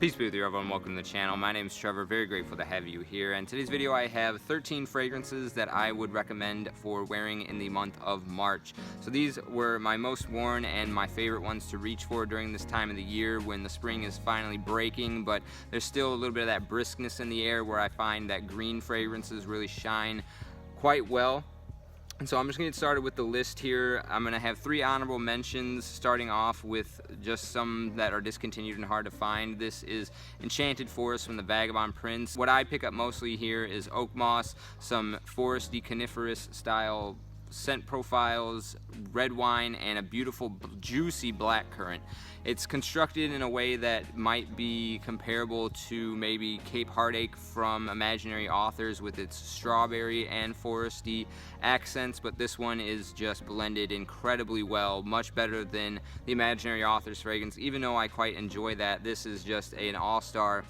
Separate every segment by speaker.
Speaker 1: Peace be with you, everyone. Welcome to the channel. My name is Trevor. Very grateful to have you here. And today's video, I have 13 fragrances that I would recommend for wearing in the month of March. So these were my most worn and my favorite ones to reach for during this time of the year when the spring is finally breaking, but there's still a little bit of that briskness in the air where I find that green fragrances really shine quite well. And so I'm just going to get started with the list here. I'm going to have 3 honorable mentions, starting off with just some that are discontinued and hard to find. This is Enchanted Forest from the Vagabond prints. What I pick up mostly here is oakmoss, some foresty coniferous style scent profiles, red wine, and a beautiful juicy blackcurrant. It's constructed in a way that might be comparable to maybe Cape Heartache from Imaginary Authors with its strawberry and foresty accents, but this one is just blended incredibly well, much better than the Imaginary Authors fragrance. Even though I quite enjoy that, this is just an all-star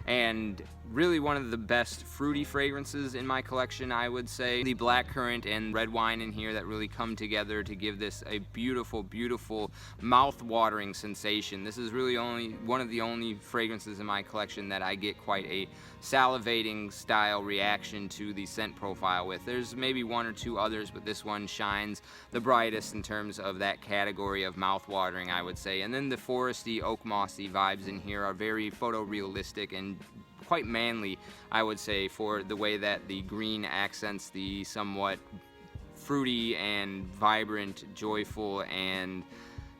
Speaker 1: and really one of the best fruity fragrances in my collection, I would say. The blackcurrant and red wine in here that really come together to give this a beautiful, beautiful mouth-watering sensation. This is really one of the only fragrances in my collection that I get quite a salivating style reaction to the scent profile with. There's maybe 1 or 2 others, but this one shines the brightest in terms of that category of mouth-watering, I would say. And then the foresty, oak mossy vibes in here are very photorealistic and quite manly, I would say, for the way that the green accents the somewhat fruity and vibrant, joyful, and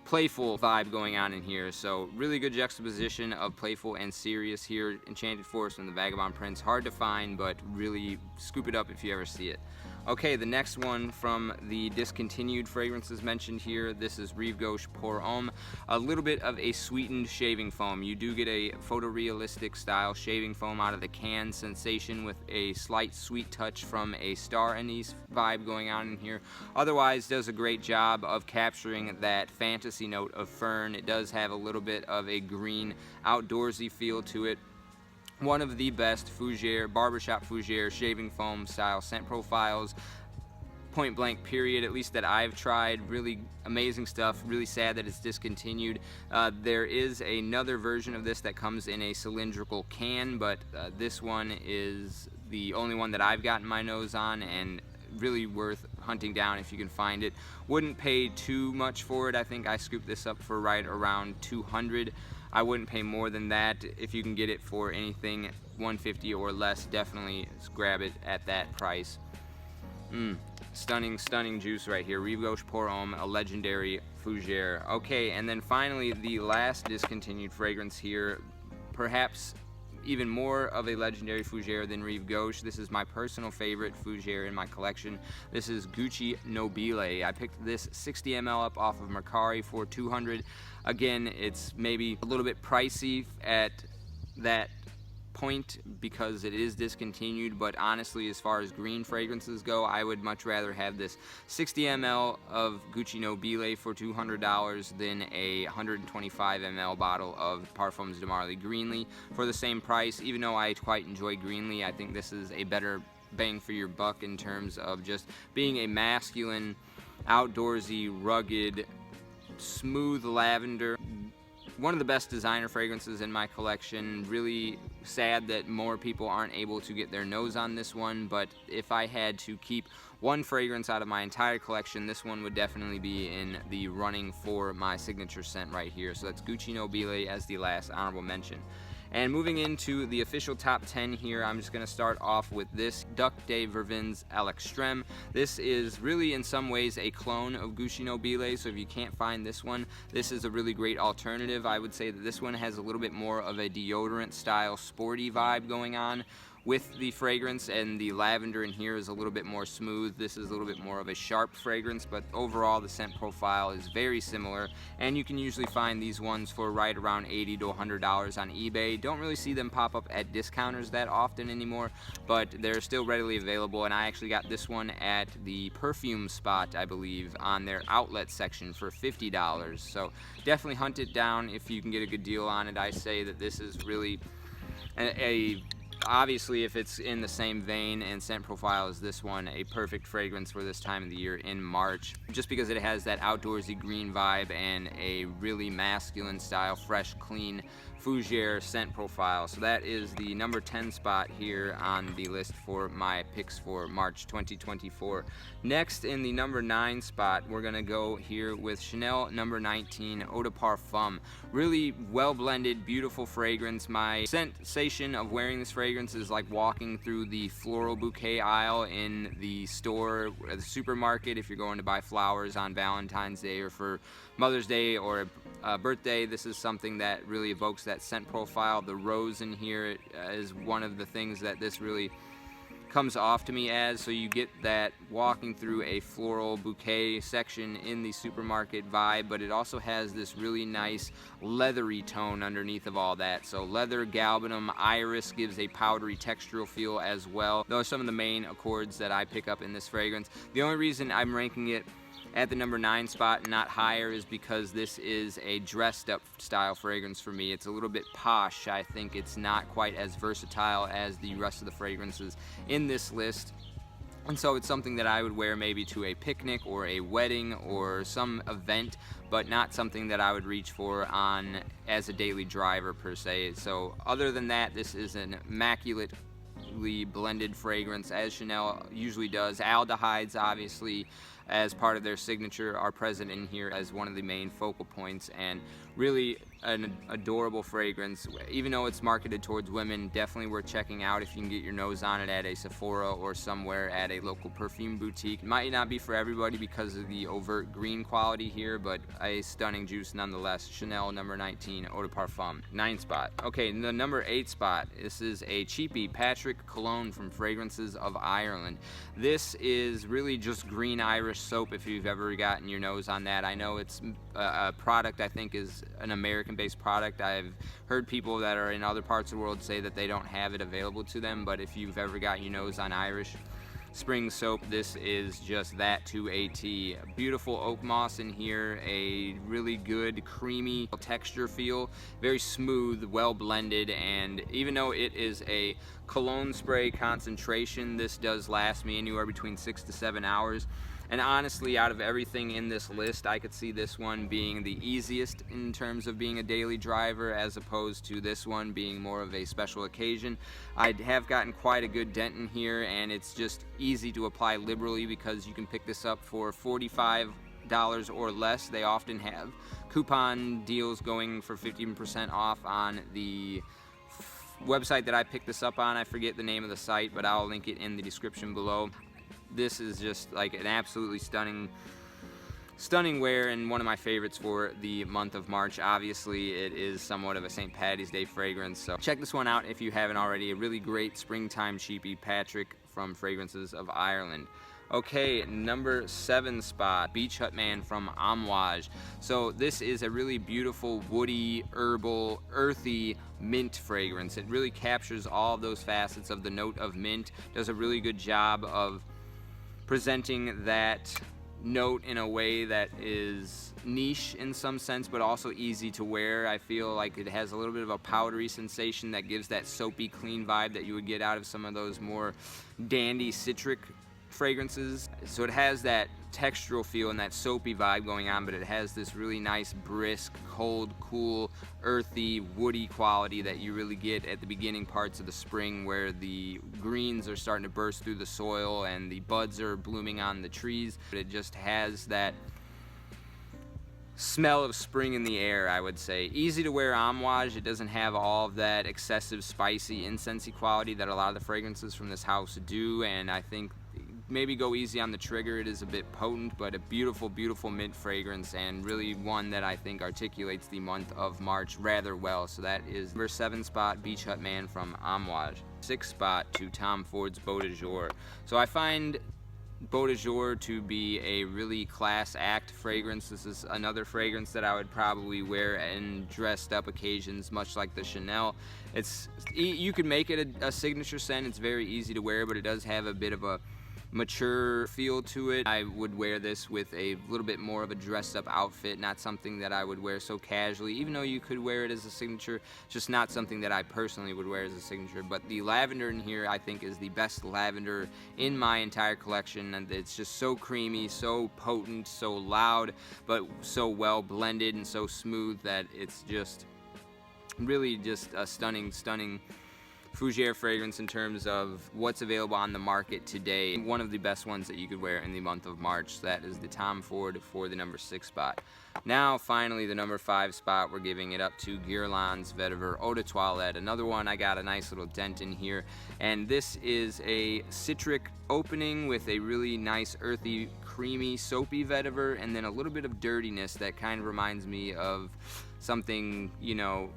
Speaker 1: playful vibe going on in here. So really good juxtaposition of playful and serious here. Enchanted Forest from the Vagabond prints. Hard to find, but really scoop it up if you ever see it. Okay, the next one from the discontinued fragrances mentioned here, this is Rive Gauche Pour Homme. A little bit of a sweetened shaving foam. You do get a photorealistic style shaving foam out of the can sensation with a slight sweet touch from a star anise vibe going on in here. Otherwise, does a great job of capturing that fantasy note of fern. It does have a little bit of a green outdoorsy feel to it. One of the best Fougere, barbershop Fougere shaving foam style scent profiles, point blank period, at least that I've tried. Really amazing stuff. Really sad that it's discontinued. There is another version of this that comes in a cylindrical can, but this one is the only one that I've gotten my nose on, and really worth hunting down if you can find it. Wouldn't pay too much for it. I think I scooped this up for right around $200. I wouldn't pay more than that. If you can get it for anything $150 or less, definitely grab it at that price. Stunning, stunning juice right here. Rive Gauche Pour Homme, a legendary Fougere. Okay, and then finally the last discontinued fragrance here, perhaps even more of a legendary Fougere than Rive Gauche. This is my personal favorite Fougere in my collection. This is Gucci Nobile. I picked this 60 ml up off of Mercari for $200. Again, it's maybe a little bit pricey at that point because it is discontinued, but honestly, as far as green fragrances go, I would much rather have this 60 ml of Gucci Nobile for $200 than a 125 ml bottle of Parfums de Marly Greenly for the same price. Even though I quite enjoy Greenly, I think this is a better bang for your buck in terms of just being a masculine, outdoorsy, rugged, smooth lavender. One of the best designer fragrances in my collection. Really sad that more people aren't able to get their nose on this one, but if I had to keep one fragrance out of my entire collection, this one would definitely be in the running for my signature scent right here. So that's Gucci Nobile as the last honorable mention. And moving into the official top 10 here, I'm just going to start off with this Duc de Vervins à l'Extrême. This is really in some ways a clone of Gucci Nobile, so if you can't find this one, this is a really great alternative. I would say that this one has a little bit more of a deodorant style sporty vibe going on with the fragrance, and the lavender in here is a little bit more smooth. This is a little bit more of a sharp fragrance, but overall the scent profile is very similar, and you can usually find these ones for right around $80 to $100 on eBay. Don't really see them pop up at discounters that often anymore, but they're still readily available, and I actually got this one at the perfume spot, I believe, on their outlet section for $50. So definitely hunt it down if you can get a good deal on it. I say that this is really obviously, if it's in the same vein and scent profile as this one, a perfect fragrance for this time of the year in March, just because it has that outdoorsy green vibe and a really masculine style, fresh, clean Fougere scent profile. So that is the number 10 spot here on the list for my picks for March 2024. Next, in the number 9 spot, we're gonna go here with Chanel number 19 Eau de Parfum. Really well blended, beautiful fragrance. My sensation of wearing this fragrance is like walking through the floral bouquet aisle in the store or the supermarket if you're going to buy flowers on Valentine's Day or for Mother's Day or a birthday. This is something that really evokes that scent profile. The rose in here is one of the things that this really comes off to me as. So you get that walking through a floral bouquet section in the supermarket vibe, but it also has this really nice leathery tone underneath of all that. So leather, galbanum, iris gives a powdery textural feel as well. Those are some of the main accords that I pick up in this fragrance. The only reason I'm ranking it at the number 9 spot and not higher is because this is a dressed up style fragrance for me. It's a little bit posh. I think it's not quite as versatile as the rest of the fragrances in this list. And so it's something that I would wear maybe to a picnic or a wedding or some event, but not something that I would reach for on as a daily driver per se. So other than that, this is an immaculate blended fragrance, as Chanel usually does. Aldehydes, obviously, as part of their signature, are present in here as one of the main focal points, and really an adorable fragrance. Even though it's marketed towards women, definitely worth checking out if you can get your nose on it at a Sephora or somewhere at a local perfume boutique. It might not be for everybody because of the overt green quality here, but a stunning juice nonetheless. Chanel number 19 Eau de Parfum. 9 spot. Okay, in the number 8 spot, this is a cheapie Patrick cologne from Fragrances of Ireland. This is really just green Irish soap if you've ever gotten your nose on that. I know it's a product I think is an American-based product. I've heard people that are in other parts of the world say that they don't have it available to them, but if you've ever gotten your nose on Irish spring soap, this is just that to a T. Beautiful oak moss in here, a really good creamy texture feel, very smooth, well blended, and even though it is a cologne spray concentration, this does last me anywhere between 6 to 7 hours. And honestly, out of everything in this list, I could see this one being the easiest in terms of being a daily driver, as opposed to this one being more of a special occasion. I have gotten quite a good dent in here, and it's just easy to apply liberally because you can pick this up for $45 or less. They often have coupon deals going for 15% off on the website that I picked this up on. I forget the name of the site, but I'll link it in the description below. This is just like an absolutely stunning wear and one of my favorites for the month of March. Obviously, it is somewhat of a St. Patty's Day fragrance, so check this one out if you haven't already. A really great springtime cheapie, Patrick from Fragrances of Ireland. Okay, number 7 spot, Beach Hut Man from Amouage. So this is a really beautiful, woody, herbal, earthy mint fragrance. It really captures all of those facets of the note of mint, does a really good job of presenting that note in a way that is niche in some sense, but also easy to wear. I feel like it has a little bit of a powdery sensation that gives that soapy, clean vibe that you would get out of some of those more dandy citric fragrances. So it has that textural feel and that soapy vibe going on, but it has this really nice, brisk, cold, cool, earthy, woody quality that you really get at the beginning parts of the spring, where the greens are starting to burst through the soil and the buds are blooming on the trees. But it just has that smell of spring in the air, I would say. Easy to wear Amouage. It doesn't have all of that excessive spicy, incensey quality that a lot of the fragrances from this house do, and I think maybe go easy on the trigger. It is a bit potent, but a beautiful, beautiful mint fragrance, and really one that I think articulates the month of March rather well. So that is number 7 spot, Beach Hut Man from Amouage. 6th spot to Tom Ford's Beau de Jour. So I find Beau de Jour to be a really class act fragrance. This is another fragrance that I would probably wear in dressed up occasions, much like the Chanel. You could make it a signature scent. It's very easy to wear, but it does have a bit of a mature feel to it. I would wear this with a little bit more of a dressed up outfit, not something that I would wear so casually, even though you could wear it as a signature, just not something that I personally would wear as a signature. But the lavender in here I think is the best lavender in my entire collection, and it's just so creamy, so potent, so loud, but so well blended and so smooth that it's just really just a stunning Fougere fragrance in terms of what's available on the market today. One of the best ones that you could wear in the month of March. That is the Tom Ford for the number 6 spot. Now, finally, the number 5 spot, we're giving it up to Guerlain Vetiver Eau de Toilette. Another one, I got a nice little dent in here. And this is a citric opening with a really nice, earthy, creamy, soapy vetiver, and then a little bit of dirtiness that kind of reminds me of something, you know,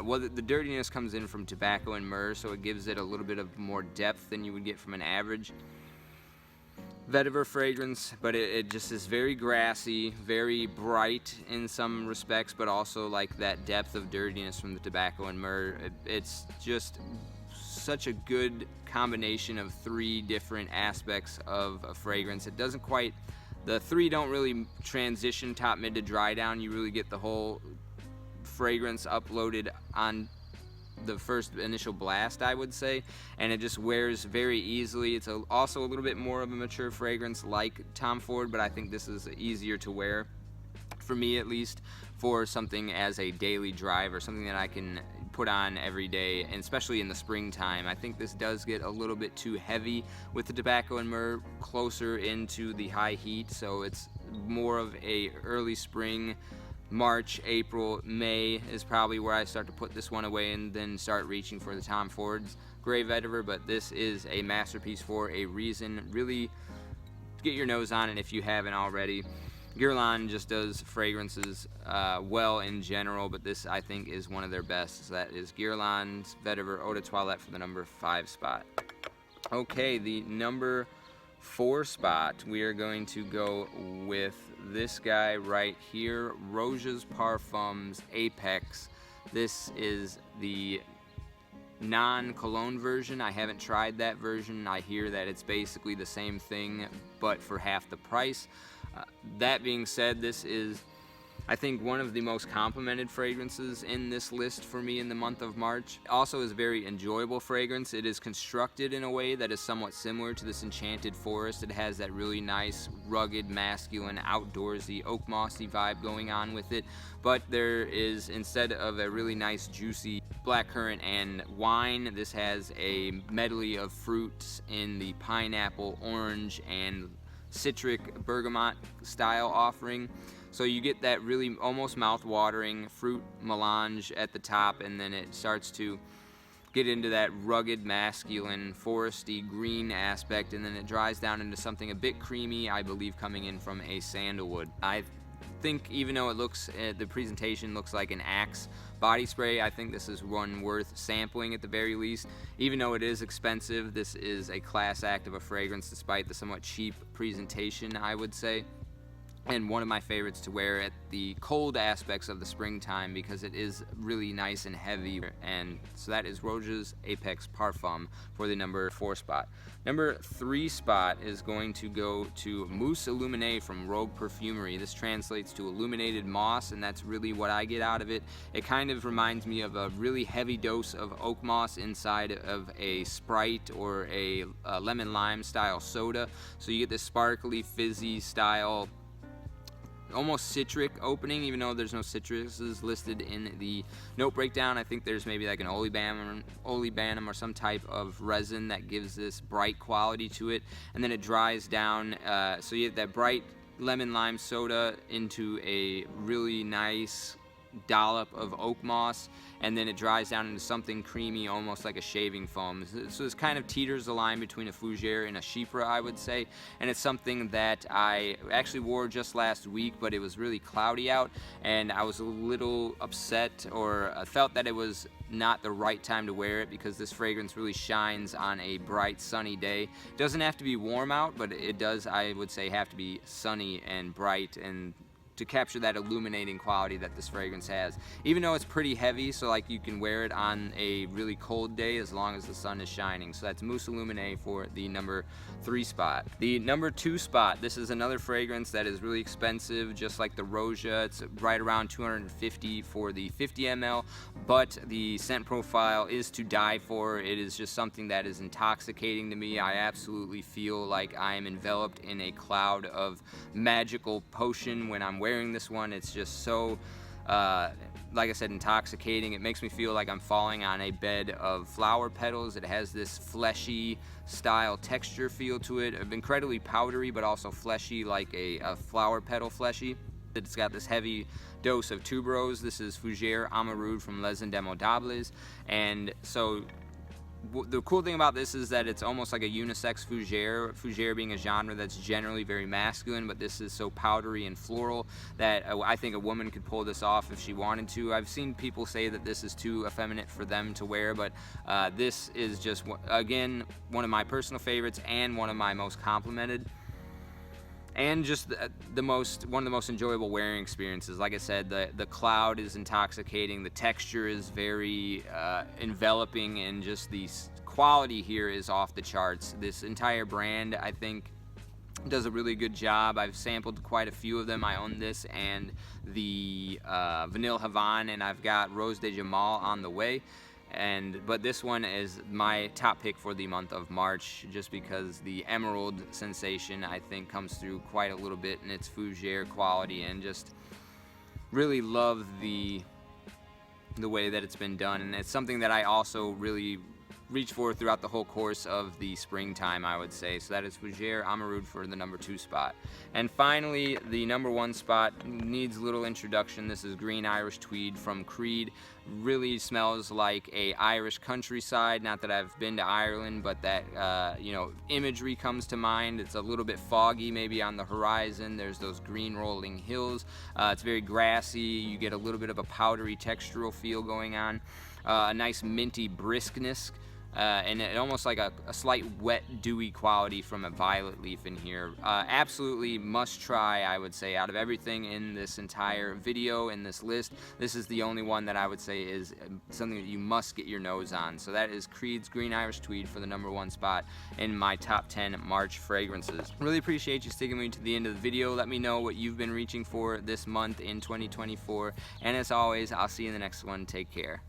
Speaker 1: well, the dirtiness comes in from tobacco and myrrh, so it gives it a little bit of more depth than you would get from an average vetiver fragrance, but it just is very grassy, very bright in some respects, but also like that depth of dirtiness from the tobacco and myrrh. It's just such a good combination of 3 different aspects of a fragrance. It doesn't quite, the 3 don't really transition top, mid to dry down. You really get the whole fragrance uploaded on the first initial blast, I would say, and it just wears very easily. It's also a little bit more of a mature fragrance like Tom Ford, but I think this is easier to wear, for me at least, for something as a daily drive or something that I can put on every day, and especially in the springtime. I think this does get a little bit too heavy with the tobacco and myrrh closer into the high heat, so it's more of a early spring. March, April, May is probably where I start to put this one away and then start reaching for the Tom Ford's Gray Vetiver, but this is a masterpiece for a reason. Really get your nose on it if you haven't already. Guerlain just does fragrances well in general, but this I think is one of their best. So that is Guerlain Vetiver Eau de Toilette for the number 5 spot. Okay, the number 4 spot, we are going to go with this guy right here, Roja's Parfums Apex. This is the non-cologne version. I haven't tried that version. I hear that it's basically the same thing, but for half the price. That being said, this is, I think, one of the most complimented fragrances in this list for me in the month of March. Also is a very enjoyable fragrance. It is constructed in a way that is somewhat similar to this Enchanted Forest. It has that really nice, rugged, masculine, outdoorsy, oak mossy vibe going on with it. But there is, instead of a really nice, juicy blackcurrant and wine, this has a medley of fruits in the pineapple, orange, and citric bergamot style offering. So you get that really almost mouth-watering fruit melange at the top, and then it starts to get into that rugged, masculine, foresty, green aspect, and then it dries down into something a bit creamy, I believe coming in from a sandalwood. I think even though it looks, the presentation looks like an Axe body spray, I think this is one worth sampling at the very least. Even though it is expensive, this is a class act of a fragrance despite the somewhat cheap presentation, I would say. And one of my favorites to wear at the cold aspects of the springtime because it is really nice and heavy. And so that is Roja's Apex Parfum for the number 4 spot. Number 3 spot is going to go to Mousse Illuminee from Rogue Perfumery. This translates to illuminated moss, and that's really what I get out of it. It kind of reminds me of a really heavy dose of oak moss inside of a Sprite or a lemon lime style soda. So you get this sparkly, fizzy style, almost citric opening, even though there's no citruses listed in the note breakdown. I think there's maybe like an olibanum or some type of resin that gives this bright quality to it, and then it dries down, so you have that bright lemon lime soda into a really nice dollop of oak moss, and then it dries down into something creamy, almost like a shaving foam. So this kind of teeters the line between a Fougere and a Chypre, I would say, and it's something that I actually wore just last week, but it was really cloudy out, and I was a little upset, or I felt that it was not the right time to wear it because this fragrance really shines on a bright, sunny day. It doesn't have to be warm out, but it does, I would say, have to be sunny and bright, and to capture that illuminating quality that this fragrance has. Even though it's pretty heavy, so like you can wear it on a really cold day as long as the sun is shining. So that's Mousse Illuminee for the number 3 spot. The number 2 spot, this is another fragrance that is really expensive, just like the Roja. It's right around $250 for the 50 ml, but the scent profile is to die for. It is just something that is intoxicating to me. I absolutely feel like I am enveloped in a cloud of magical potion when I'm wearing this one. It's just so like I said, intoxicating. It makes me feel like I'm falling on a bed of flower petals. It has this fleshy style texture feel to it, incredibly powdery but also fleshy, like a flower petal fleshy. It's got this heavy dose of tuberose. This is Fougere Emeraude from Les Indemodables, and so the cool thing about this is that it's almost like a unisex fougere. Fougere being a genre that's generally very masculine, but this is so powdery and floral that I think a woman could pull this off if she wanted to. I've seen people say that this is too effeminate for them to wear, but this is just, again, one of my personal favorites and one of my most complimented. And just one of the most enjoyable wearing experiences. Like I said, the cloud is intoxicating, the texture is very enveloping, and just the quality here is off the charts. This entire brand, I think, does a really good job. I've sampled quite a few of them. I own this and the Vanille Havane, and I've got Rose de Jamal on the way. But this one is my top pick for the month of March, just because the Emeraude sensation, I think, comes through quite a little bit in its fougere quality, and just really love the way that it's been done. And it's something that I also really reach for throughout the whole course of the springtime, I would say. So that is Fougere Emeraude for the number 2 spot. And finally, the number 1 spot needs little introduction. This is Green Irish Tweed from Creed. Really smells like a Irish countryside. Not that I've been to Ireland, but that imagery comes to mind. It's a little bit foggy maybe on the horizon. There's those green rolling hills. It's very grassy. You get a little bit of a powdery textural feel going on. A nice minty briskness. And it almost like a slight wet, dewy quality from a violet leaf in here. Absolutely must try, I would say. Out of everything in this entire video, in this list, this is the only one that I would say is something that you must get your nose on. So that is Creed's Green Irish Tweed for the number 1 spot in my top 10 March fragrances. Really appreciate you sticking with me to the end of the video. Let me know what you've been reaching for this month in 2024. And as always, I'll see you in the next one. Take care.